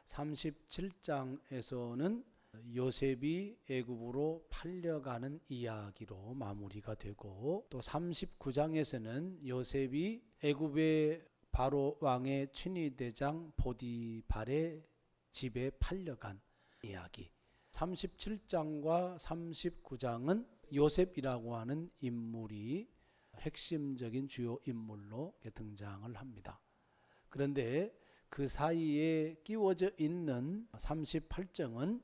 37장에서는 요셉이 애굽으로 팔려가는 이야기로 마무리가 되고, 또 39장에서는 요셉이 애굽의 바로 왕의 친위대장 보디발의 집에 팔려간 이야기. 37장과 39장은 요셉이라고 하는 인물이 핵심적인 주요 인물로 등장을 합니다. 그런데 그 사이에 끼워져 있는 38장은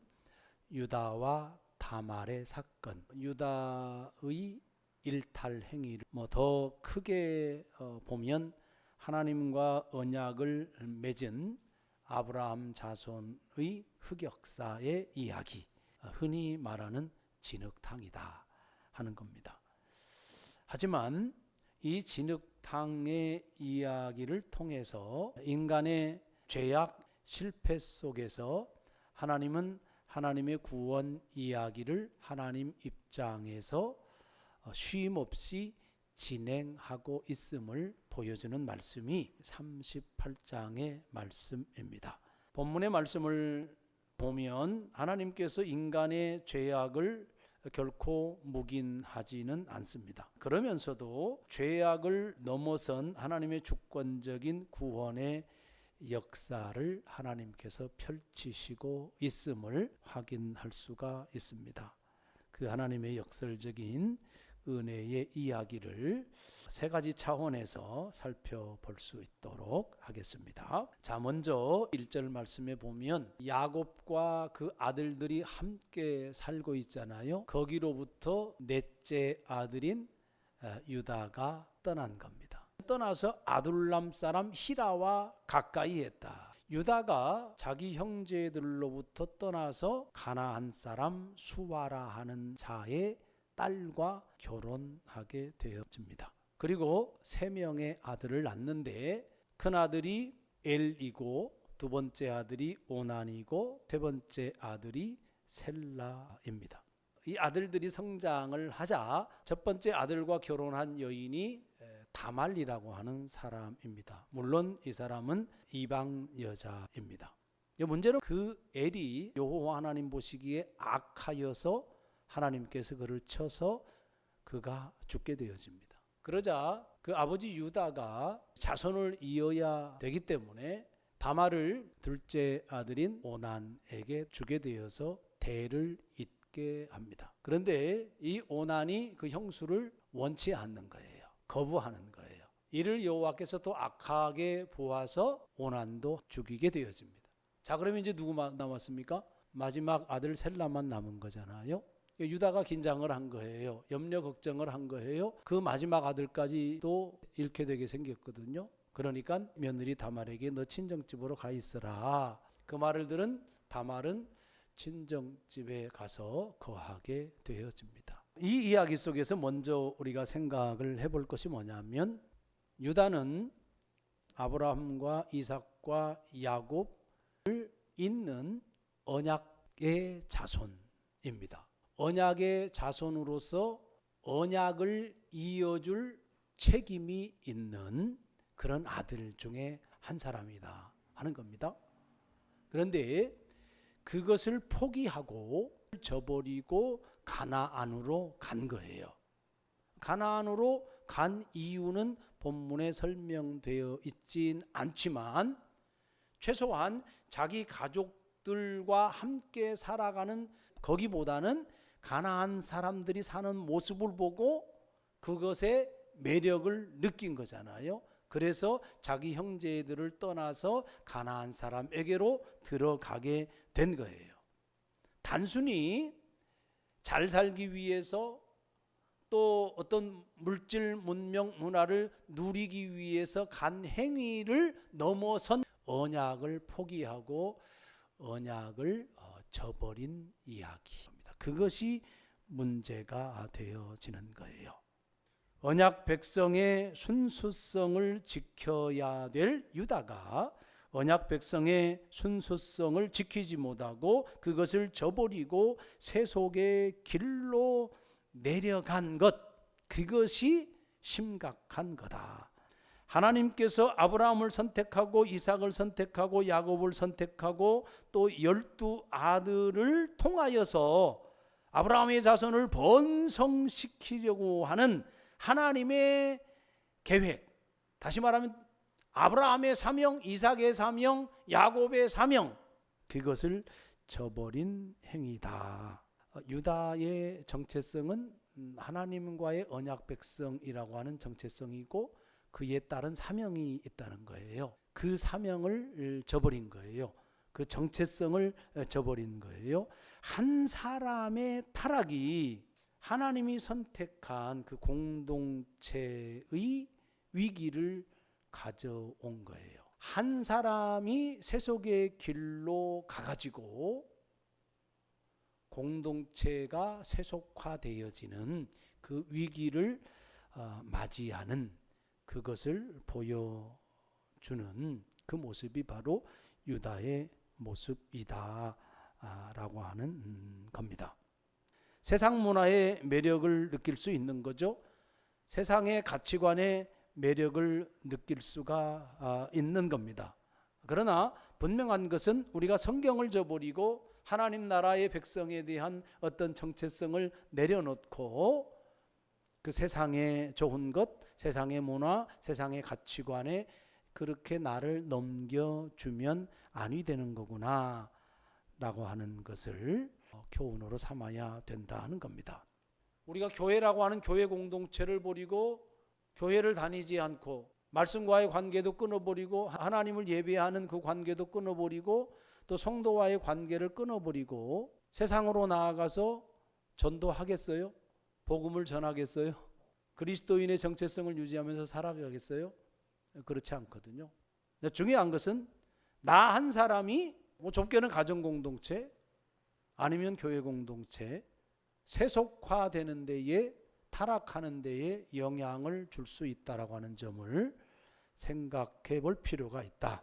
유다와 다말의 사건, 유다의 일탈 행위를 더 크게 보면 하나님과 언약을 맺은 아브라함 자손의 흑역사의 이야기, 흔히 말하는 진흙탕이다 하는 겁니다. 하지만 이 진흙탕의 이야기를 통해서 인간의 죄악 실패 속에서 하나님은 하나님의 구원 이야기를 하나님 입장에서 쉼없이 진행하고 있음을 보여주는 말씀이 38장의 말씀입니다. 본문의 말씀을 보면 하나님께서 인간의 죄악을 결코 묵인하지는 않습니다. 그러면서도 죄악을 넘어선 하나님의 주권적인 구원의 역사를 하나님께서 펼치시고 있음을 확인할 수가 있습니다. 그 하나님의 역설적인 은혜의 이야기를 세 가지 차원에서 살펴볼 수 있도록 하겠습니다. 자, 먼저 1절 말씀에 보면 야곱과 그 아들들이 함께 살고 있잖아요. 거기로부터 넷째 아들인 유다가 떠난 겁니다. 떠나서 아둘람 사람 히라와 가까이 했다. 유다가 자기 형제들로부터 떠나서 가나안 사람 수와라 하는 자의 딸과 결혼하게 되어집니다. 그리고 3명의 아들을 낳는데 큰 아들이 엘이고 두 번째 아들이 오난이고 세 번째 아들이 셀라입니다. 이 아들들이 성장을 하자 첫 번째 아들과 결혼한 여인이 다말이라고 하는 사람입니다. 물론 이 사람은 이방 여자입니다. 문제는 그 엘이 여호와 하나님 보시기에 악하여서 하나님께서 그를 쳐서 그가 죽게 되어집니다. 그러자 그 아버지 유다가 자손을 이어야 되기 때문에 다말을 둘째 아들인 오난에게 주게 되어서 대를 잇게 합니다. 그런데 이 오난이 그 형수를 원치 않는 거예요. 거부하는 거예요. 이를 여호와께서 또 악하게 보아서 오난도 죽이게 되어집니다. 자, 그러면 이제 누구 남았습니까? 마지막 아들 셀라만 남은 거잖아요. 유다가 긴장을 한 거예요. 염려 걱정을 한 거예요. 그 마지막 아들까지도 잃게 되게 생겼거든요. 그러니까 며느리 다말에게 너 친정집으로 가 있어라. 그 말을 들은 다말은 친정집에 가서 거하게 되어집니다. 이 이야기 속에서 먼저 우리가 생각을 해볼 것이 뭐냐면 유다는 아브라함과 이삭과 야곱을 잇는 언약의 자손입니다. 언약의 자손으로서 언약을 이어줄 책임이 있는 그런 아들 중에 한 사람이다 하는 겁니다. 그런데 그것을 포기하고 저버리고 가나안으로 간 거예요. 가나안으로 간 이유는 본문에 설명되어 있진 않지만 최소한 자기 가족들과 함께 살아가는 거기보다는 가나안 사람들이 사는 모습을 보고 그것의 매력을 느낀 거잖아요. 그래서 자기 형제들을 떠나서 가나안 사람에게로 들어가게 된 거예요. 단순히 잘 살기 위해서 또 어떤 물질 문명 문화를 누리기 위해서 간 행위를 넘어선 언약을 포기하고 언약을 저버린 이야기입니다. 그것이 문제가 되어지는 거예요. 언약 백성의 순수성을 지켜야 될 유다가 언약 백성의 순수성을 지키지 못하고 그것을 저버리고 세속의 길로 내려간 것, 그것이 심각한 거다. 하나님께서 아브라함을 선택하고 이삭을 선택하고 야곱을 선택하고 또 12아들을 통하여서 아브라함의 자손을 번성시키려고 하는 하나님의 계획, 다시 말하면 아브라함의 사명, 이삭의 사명, 야곱의 사명, 그것을 저버린 행위다. 유다의 정체성은 하나님과의 언약 백성이라고 하는 정체성이고 그에 따른 사명이 있다는 거예요. 그 사명을 저버린 거예요. 그 정체성을 저버린 거예요. 한 사람의 타락이 하나님이 선택한 그 공동체의 위기를 가져온 거예요. 한 사람이 세속의 길로 가가지고 공동체가 세속화되어지는 그 위기를 맞이하는 그것을 보여주는 그 모습이 바로 유다의 모습이다 라고 하는 겁니다. 세상 문화의 매력을 느낄 수 있는 거죠. 세상의 가치관의 매력을 느낄 수가 있는 겁니다. 그러나 분명한 것은 우리가 성경을 저버리고 하나님 나라의 백성에 대한 어떤 정체성을 내려놓고 그 세상의 좋은 것, 세상의 문화, 세상의 가치관에 그렇게 나를 넘겨주면 아니 되는 거구나 라고 하는 것을 교훈으로 삼아야 된다 하는 겁니다. 우리가 교회라고 하는 교회 공동체를 버리고 교회를 다니지 않고 말씀과의 관계도 끊어버리고 하나님을 예배하는 그 관계도 끊어버리고 또 성도와의 관계를 끊어버리고 세상으로 나아가서 전도하겠어요? 복음을 전하겠어요? 그리스도인의 정체성을 유지하면서 살아가겠어요? 그렇지 않거든요. 중요한 것은 나 한 사람이 좁게는 가정 공동체 아니면 교회 공동체 세속화되는 데에 타락하는 데에 영향을 줄 수 있다라고 하는 점을 생각해 볼 필요가 있다.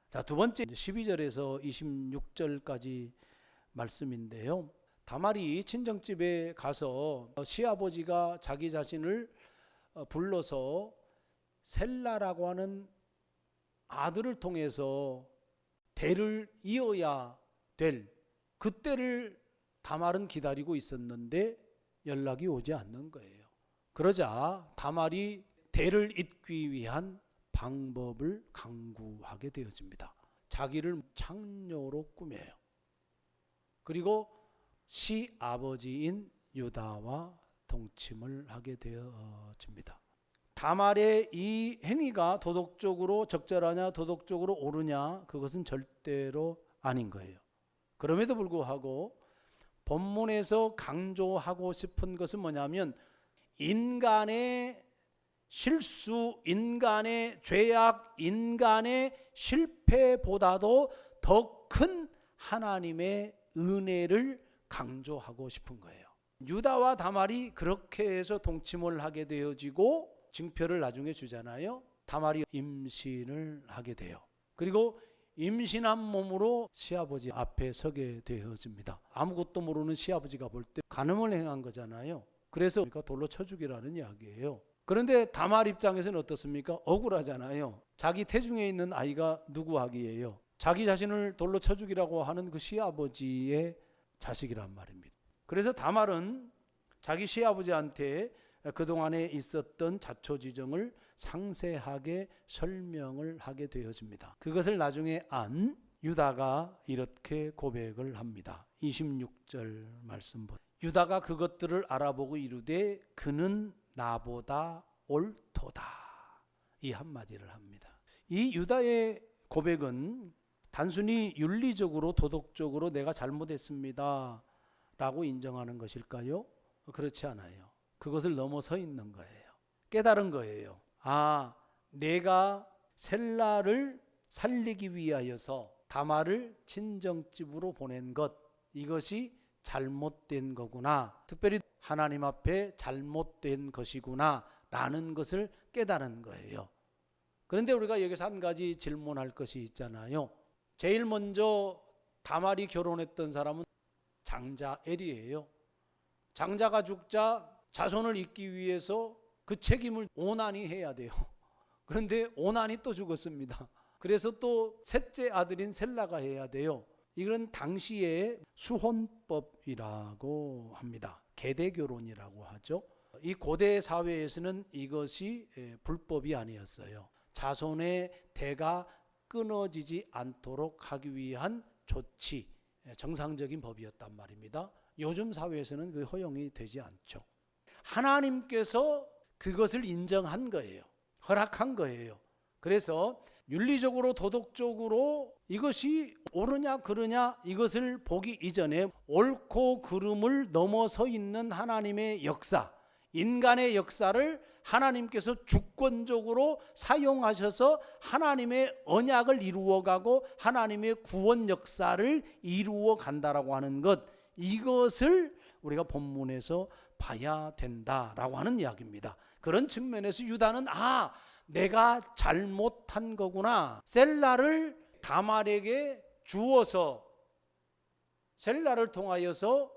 자, 두 번째 12절에서 26절까지 말씀인데요. 다말이 친정집에 가서 시아버지가 자기 자신을 불러서 셀라라고 하는 아들을 통해서 대를 이어야 될 그때를 다말은 기다리고 있었는데 연락이 오지 않는 거예요. 그러자 다말이 대를 잇기 위한 방법을 강구하게 되어집니다. 자기를 창녀로 꾸며요. 그리고 시아버지인 유다와 동침을 하게 되어집니다. 다말의 이 행위가 도덕적으로 적절하냐 도덕적으로 옳으냐 그것은 절대로 아닌 거예요. 그럼에도 불구하고 본문에서 강조하고 싶은 것은 뭐냐면 인간의 실수, 인간의 죄악, 인간의 실패보다도 더 큰 하나님의 은혜를 강조하고 싶은 거예요. 유다와 다말이 그렇게 해서 동침을 하게 되어지고 징표를 나중에 주잖아요. 다말이 임신을 하게 돼요. 그리고 임신한 몸으로 시아버지 앞에 서게 되어집니다. 아무것도 모르는 시아버지가 볼 때 간음을 행한 거잖아요. 그래서 돌로 쳐 죽이라는 이야기예요. 그런데 다말 입장에서는 어떻습니까? 억울하잖아요. 자기 태중에 있는 아이가 누구 아기예요? 자기 자신을 돌로 쳐 죽이라고 하는 그 시아버지의 자식이란 말입니다. 그래서 다말은 자기 시아버지한테 그동안에 있었던 자초지정을 상세하게 설명을 하게 되어집니다. 그것을 나중에 안 유다가 이렇게 고백을 합니다. 26절 말씀 보세요. 유다가 그것들을 알아보고 이르되 그는 나보다 옳도다. 이 한마디를 합니다. 이 유다의 고백은 단순히 윤리적으로 도덕적으로 내가 잘못했습니다 라고 인정하는 것일까요? 그렇지 않아요. 그것을 넘어서 있는 거예요. 깨달은 거예요. 아, 내가 셀라를 살리기 위하여서 다말을 친정집으로 보낸 것, 이것이 잘못된 거구나. 특별히 하나님 앞에 잘못된 것이구나 라는 것을 깨달은 거예요. 그런데 우리가 여기서 한 가지 질문할 것이 있잖아요. 제일 먼저 다말이 결혼했던 사람은 장자 엘이에요. 장자가 죽자 자손을 잇기 위해서 그 책임을 오난이 해야 돼요. 그런데 오난이 또 죽었습니다. 그래서 또 셋째 아들인 셀라가 해야 돼요. 이건 당시의 수혼법이라고 합니다. 계대결혼이라고 하죠. 이 고대 사회에서는 이것이 불법이 아니었어요. 자손의 대가 끊어지지 않도록 하기 위한 조치, 정상적인 법이었단 말입니다. 요즘 사회에서는 그 허용이 되지 않죠. 하나님께서 그것을 인정한 거예요. 허락한 거예요. 그래서 윤리적으로 도덕적으로 이것이 옳으냐 그르냐 이것을 보기 이전에 옳고 그름을 넘어서 있는 하나님의 역사, 인간의 역사를 하나님께서 주권적으로 사용하셔서 하나님의 언약을 이루어가고 하나님의 구원 역사를 이루어 간다라고 하는 것, 이것을 우리가 본문에서 봐야 된다라고 하는 이야기입니다. 그런 측면에서 유다는 내가 잘못한 거구나. 셀라를 다말에게 주어서 셀라를 통하여서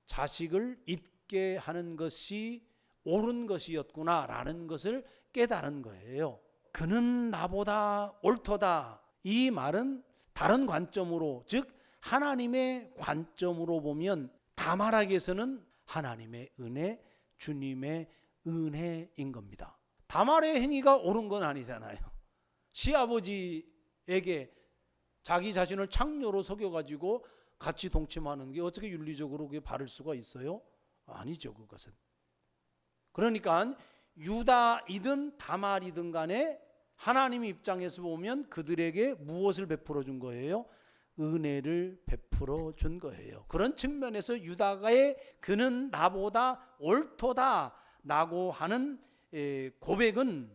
자식을 잊게 하는 것이 옳은 것이었구나라는 것을 깨달은 거예요. 그는 나보다 옳도다. 이 말은 다른 관점으로, 즉 하나님의 관점으로 보면 다말에게서는 하나님의 은혜, 주님의 은혜인 겁니다. 다말의 행위가 옳은 건 아니잖아요. 시아버지에게 자기 자신을 창녀로 속여가지고 같이 동침하는 게 어떻게 윤리적으로 그게 바를 수가 있어요? 아니죠, 그것은. 그러니까 유다이든 다말이든 간에 하나님 입장에서 보면 그들에게 무엇을 베풀어 준 거예요? 은혜를 베풀어 준 거예요. 그런 측면에서 유다가의 그는 나보다 옳도다 라고 하는 고백은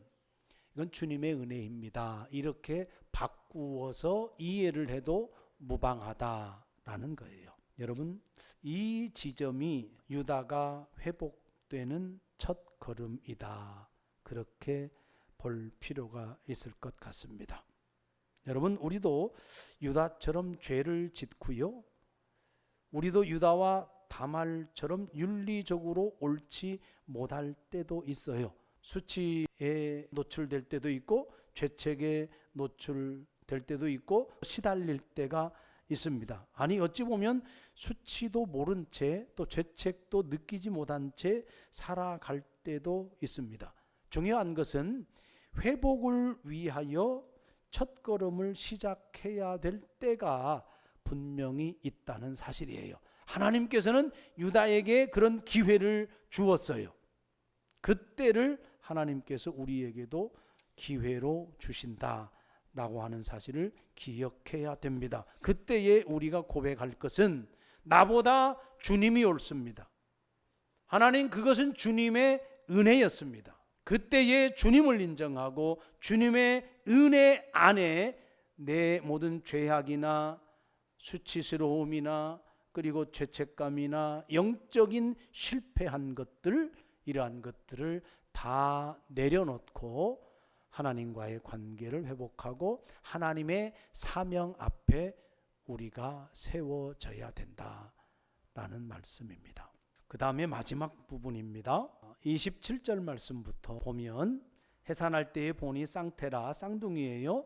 이건 주님의 은혜입니다. 이렇게 바꾸어서 이해를 해도 무방하다라는 거예요. 여러분, 이 지점이 유다가 회복되는 첫 걸음이다. 그렇게 볼 필요가 있을 것 같습니다. 여러분, 우리도 유다처럼 죄를 짓고요. 우리도 유다와 다말처럼 윤리적으로 옳지 못할 때도 있어요. 수치에 노출될 때도 있고 죄책에 노출될 때도 있고 시달릴 때가 있습니다. 아니 어찌 보면 수치도 모른 채 또 죄책도 느끼지 못한 채 살아갈 때도 있습니다. 중요한 것은 회복을 위하여 첫걸음을 시작해야 될 때가 분명히 있다는 사실이에요. 하나님께서는 유다에게 그런 기회를 주었어요. 그때를 하나님께서 우리에게도 기회로 주신다라고 하는 사실을 기억해야 됩니다. 그때에 우리가 고백할 것은 나보다 주님이 옳습니다. 하나님, 그것은 주님의 은혜였습니다. 그때에 주님을 인정하고 주님의 은혜 안에 내 모든 죄악이나 수치스러움이나 그리고 죄책감이나 영적인 실패한 것들, 이러한 것들을 다 내려놓고 하나님과의 관계를 회복하고 하나님의 사명 앞에 우리가 세워져야 된다라는 말씀입니다. 그 다음에 마지막 부분입니다. 27절 말씀부터 보면 해산할 때에 보니 쌍태라, 쌍둥이에요.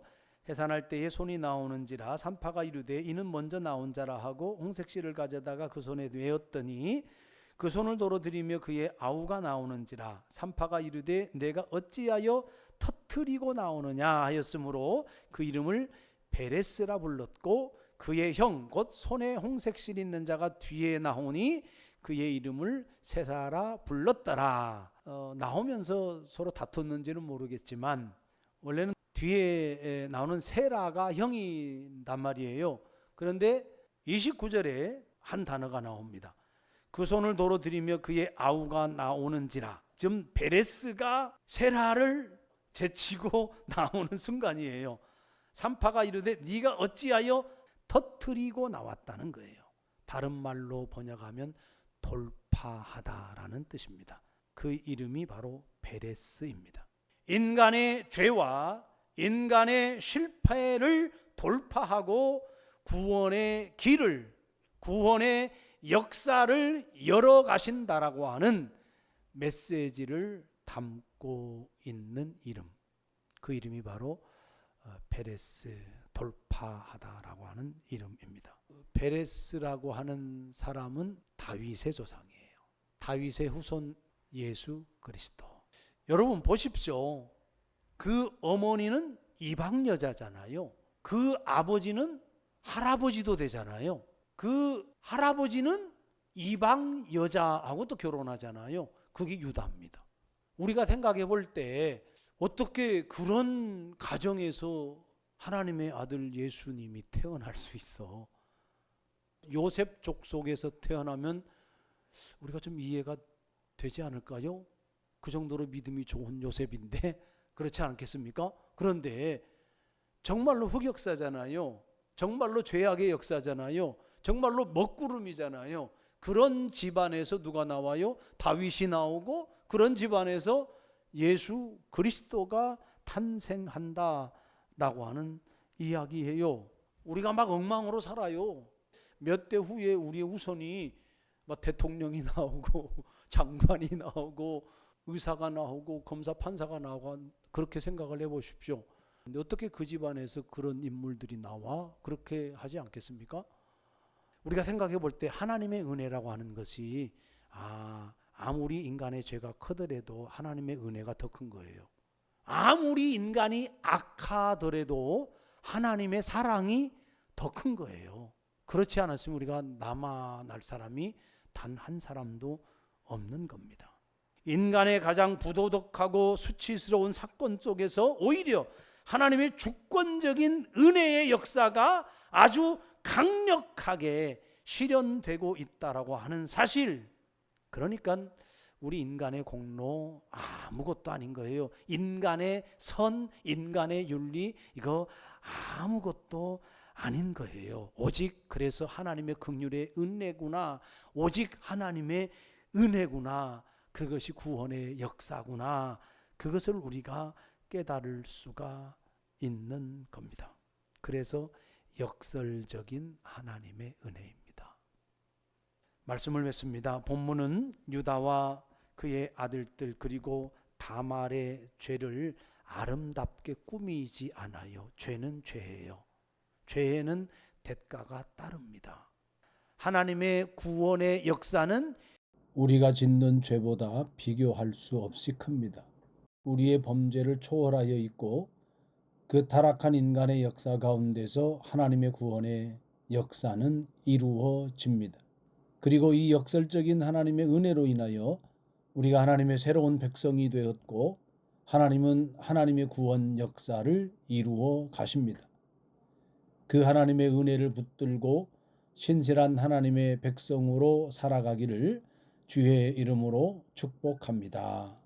해산할 때에 손이 나오는지라 산파가 이르되 이는 먼저 나온 자라 하고 홍색실을 가져다가 그 손에 메었더니 그 손을 도로들이며 그의 아우가 나오는지라 산파가 이르되 내가 어찌하여 터트리고 나오느냐 하였으므로 그 이름을 베레스라 불렀고 그의 형 곧 손에 홍색실 있는 자가 뒤에 나오니 그의 이름을 세사라 불렀더라. 나오면서 서로 다퉜는지는 모르겠지만 원래는 뒤에 나오는 세라가 형이란 말이에요. 그런데 29절에 한 단어가 나옵니다. 그 손을 도로 들이며 그의 아우가 나오는지라. 지금 베레스가 세라를 제치고 나오는 순간이에요. 산파가 이르되 네가 어찌하여 터트리고 나왔다는 거예요. 다른 말로 번역하면 돌파하다라는 뜻입니다. 그 이름이 바로 베레스입니다. 인간의 죄와 인간의 실패를 돌파하고 구원의 길을, 구원의 역사를 열어가신다라고 하는 메시지를 담고 있는 이름. 그 이름이 바로 페레스, 돌파하다라고 하는 이름입니다. 페레스라고 하는 사람은 다윗의 조상이에요. 다윗의 후손 예수 그리스도. 여러분 보십시오. 그 어머니는 이방 여자잖아요. 그 아버지는 할아버지도 되잖아요. 그 할아버지는 이방 여자하고 또 결혼하잖아요. 그게 유다입니다. 우리가 생각해 볼 때 어떻게 그런 가정에서 하나님의 아들 예수님이 태어날 수 있어? 요셉 족속에서 태어나면 우리가 좀 이해가 되지 않을까요? 그 정도로 믿음이 좋은 요셉인데 그렇지 않겠습니까? 그런데 정말로 흑역사잖아요. 정말로 죄악의 역사잖아요. 정말로 먹구름이잖아요. 그런 집안에서 누가 나와요? 다윗이 나오고 그런 집안에서 예수 그리스도가 탄생한다라고 하는 이야기예요. 우리가 막 엉망으로 살아요. 몇 대 후에 우리의 후손이 막 대통령이 나오고 장관이 나오고 의사가 나오고 검사 판사가 나오고 그렇게 생각을 해보십시오. 근데 어떻게 그 집안에서 그런 인물들이 나와? 그렇게 하지 않겠습니까? 우리가 생각해 볼 때 하나님의 은혜라고 하는 것이 아무리 인간의 죄가 크더라도 하나님의 은혜가 더 큰 거예요. 아무리 인간이 악하더라도 하나님의 사랑이 더 큰 거예요. 그렇지 않았으면 우리가 남아날 사람이 단 한 사람도 없는 겁니다. 인간의 가장 부도덕하고 수치스러운 사건 속에서 오히려 하나님의 주권적인 은혜의 역사가 아주 강력하게 실현되고 있다라고 하는 사실. 그러니까 우리 인간의 공로 아무것도 아닌 거예요. 인간의 선, 인간의 윤리 이거 아무것도 아닌 거예요. 오직 그래서 하나님의 긍휼의 은혜구나. 오직 하나님의 은혜구나. 그것이 구원의 역사구나. 그것을 우리가 깨달을 수가 있는 겁니다. 그래서 역설적인 하나님의 은혜입니다. 말씀을 맺습니다. 본문은 유다와 그의 아들들 그리고 다말의 죄를 아름답게 꾸미지 않아요. 죄는 죄예요. 죄에는 대가가 따릅니다. 하나님의 구원의 역사는 우리가 짓는 죄보다 비교할 수 없이 큽니다. 우리의 범죄를 초월하여 있고 그 타락한 인간의 역사 가운데서 하나님의 구원의 역사는 이루어집니다. 그리고 이 역설적인 하나님의 은혜로 인하여 우리가 하나님의 새로운 백성이 되었고 하나님은 하나님의 구원 역사를 이루어 가십니다. 그 하나님의 은혜를 붙들고 신실한 하나님의 백성으로 살아가기를 주의 이름으로 축복합니다.